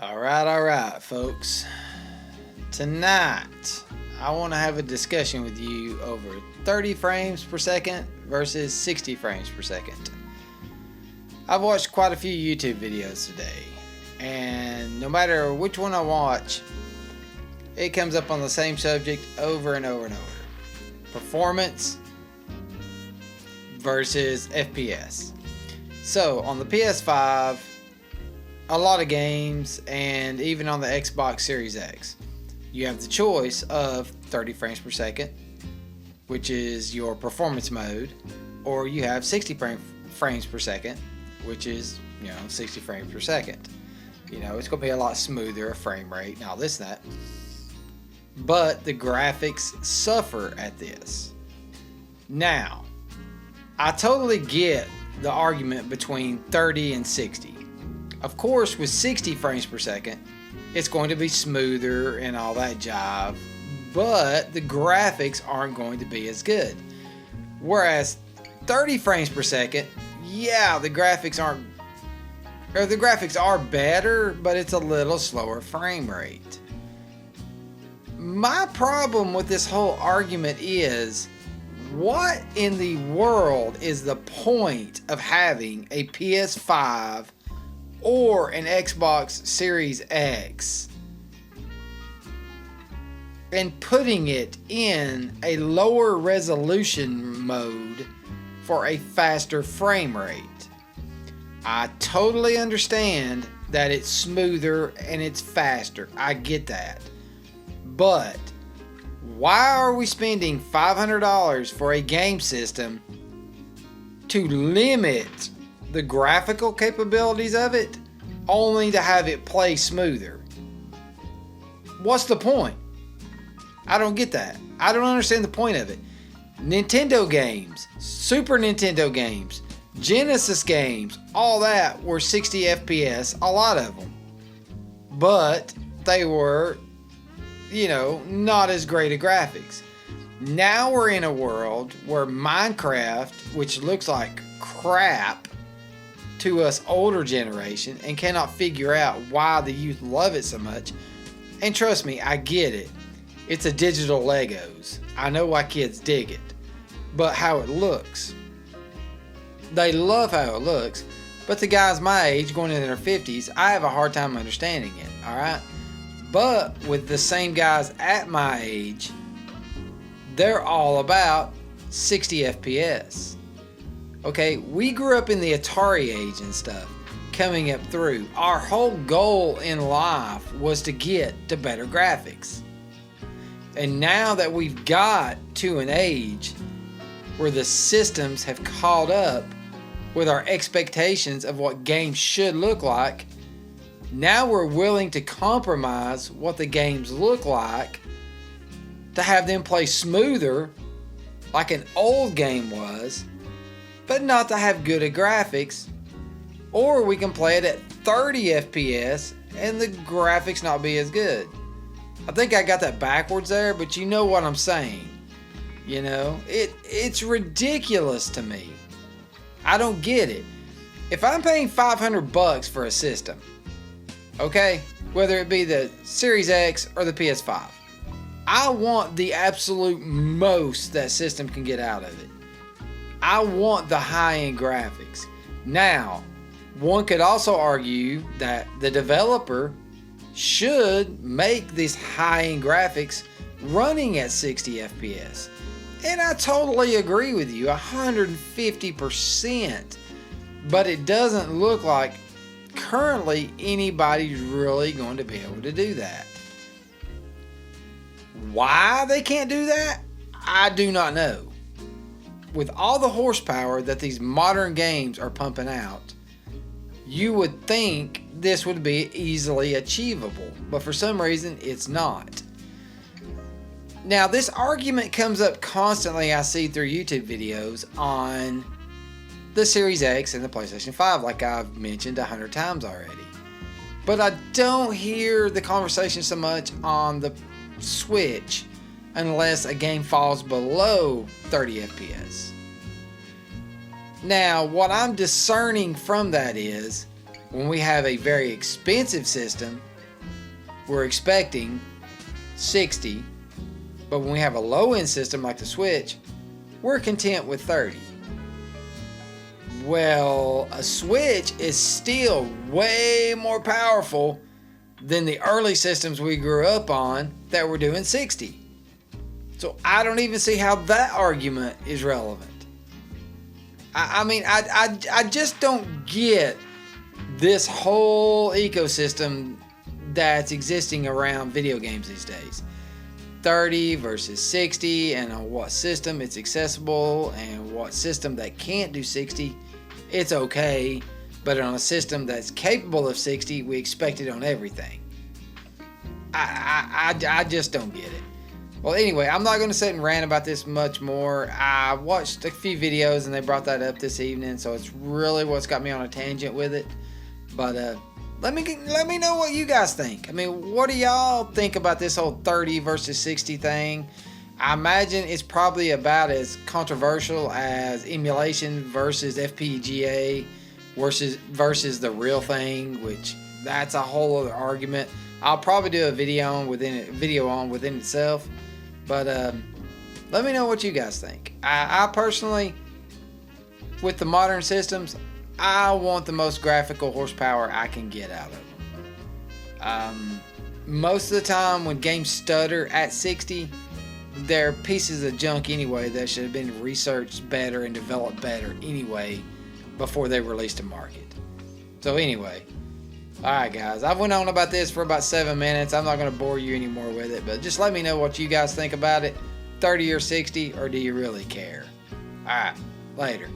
All right, folks. Tonight, I want to have a discussion with you over 30 frames per second versus 60 frames per second. I've watched quite a few YouTube videos today, and no matter which one I watch, it comes up on the same subject over and over and over. Performance versus FPS. So, on the PS5, a lot of games, and even on the Xbox Series X, you have the choice of 30 frames per second, which is your performance mode, or you have 60 frames per second, which is, 60 frames per second. It's going to be a lot smoother, frame rate, and all this and that. But the graphics suffer at this. Now, I totally get the argument between 30 and 60. Of course, with 60 frames per second, it's going to be smoother and all that jive, but the graphics aren't going to be as good. Whereas 30 frames per second, the graphics are better, but it's a little slower frame rate. My problem with this whole argument is, what in the world is the point of having a PS5 or an Xbox Series X and putting it in a lower resolution mode for a faster frame rate? I totally understand that it's smoother and it's faster. I get that. But why are we spending $500 for a game system to limit the graphical capabilities of it only to have it play smoother? What's the point? I don't get that. I don't understand the point of it. Nintendo games, Super Nintendo games, Genesis games, all that were 60 FPS, a lot of them. But they were, not as great a graphics. Now we're in a world where Minecraft, which looks like crap to us older generation and cannot figure out why the youth love it so much. And trust me, I get it. It's a digital Legos. I know why kids dig it. But how it looks. They love how it looks. But the guys my age, going into their 50s, I have a hard time understanding it. Alright? But with the same guys at my age, they're all about 60 FPS. Okay, we grew up in the Atari age and stuff, coming up through. Our whole goal in life was to get to better graphics. And now that we've got to an age where the systems have caught up with our expectations of what games should look like, now we're willing to compromise what the games look like to have them play smoother like an old game was, but not to have good at graphics. Or we can play it at 30 FPS and the graphics not be as good. I think I got that backwards there, but you know what I'm saying. It's ridiculous to me. I don't get it. If I'm paying $500 for a system, okay, whether it be the Series X or the PS5, I want the absolute most that system can get out of it. I want the high-end graphics. Now, one could also argue that the developer should make these high-end graphics running at 60 FPS. And I totally agree with you, 150%. But it doesn't look like currently anybody's really going to be able to do that. Why they can't do that, I do not know. With all the horsepower that these modern games are pumping out, you would think this would be easily achievable, but for some reason it's not. Now, this argument comes up constantly, I see through YouTube videos on the Series X and the PlayStation 5, like I've mentioned 100 times already. But I don't hear the conversation so much on the Switch unless a game falls below 30 FPS. Now, what I'm discerning from that is when we have a very expensive system we're expecting 60, but when we have a low-end system like the Switch, we're content with 30. Well, a Switch is still way more powerful than the early systems we grew up on that were doing 60. So I don't even see how that argument is relevant. I just don't get this whole ecosystem that's existing around video games these days. 30 versus 60, and on what system it's accessible, and what system that can't do 60, it's okay, but on a system that's capable of 60, we expect it on everything. I just don't get it. Well, anyway, I'm not going to sit and rant about this much more. I watched a few videos and they brought that up this evening, so it's really what's got me on a tangent with it. But let me know what you guys think. I mean, what do y'all think about this whole 30 versus 60 thing? I imagine it's probably about as controversial as emulation versus FPGA versus the real thing, which that's a whole other argument. I'll probably do a video on within itself. But let me know what you guys think. I personally, with the modern systems, I want the most graphical horsepower I can get out of them. Most of the time when games stutter at 60, they're pieces of junk anyway that should have been researched better and developed better anyway before they released to market. So anyway, alright guys, I've went on about this for about 7 minutes. I'm not going to bore you anymore with it, but just let me know what you guys think about it. 30 or 60, or do you really care? Alright, later.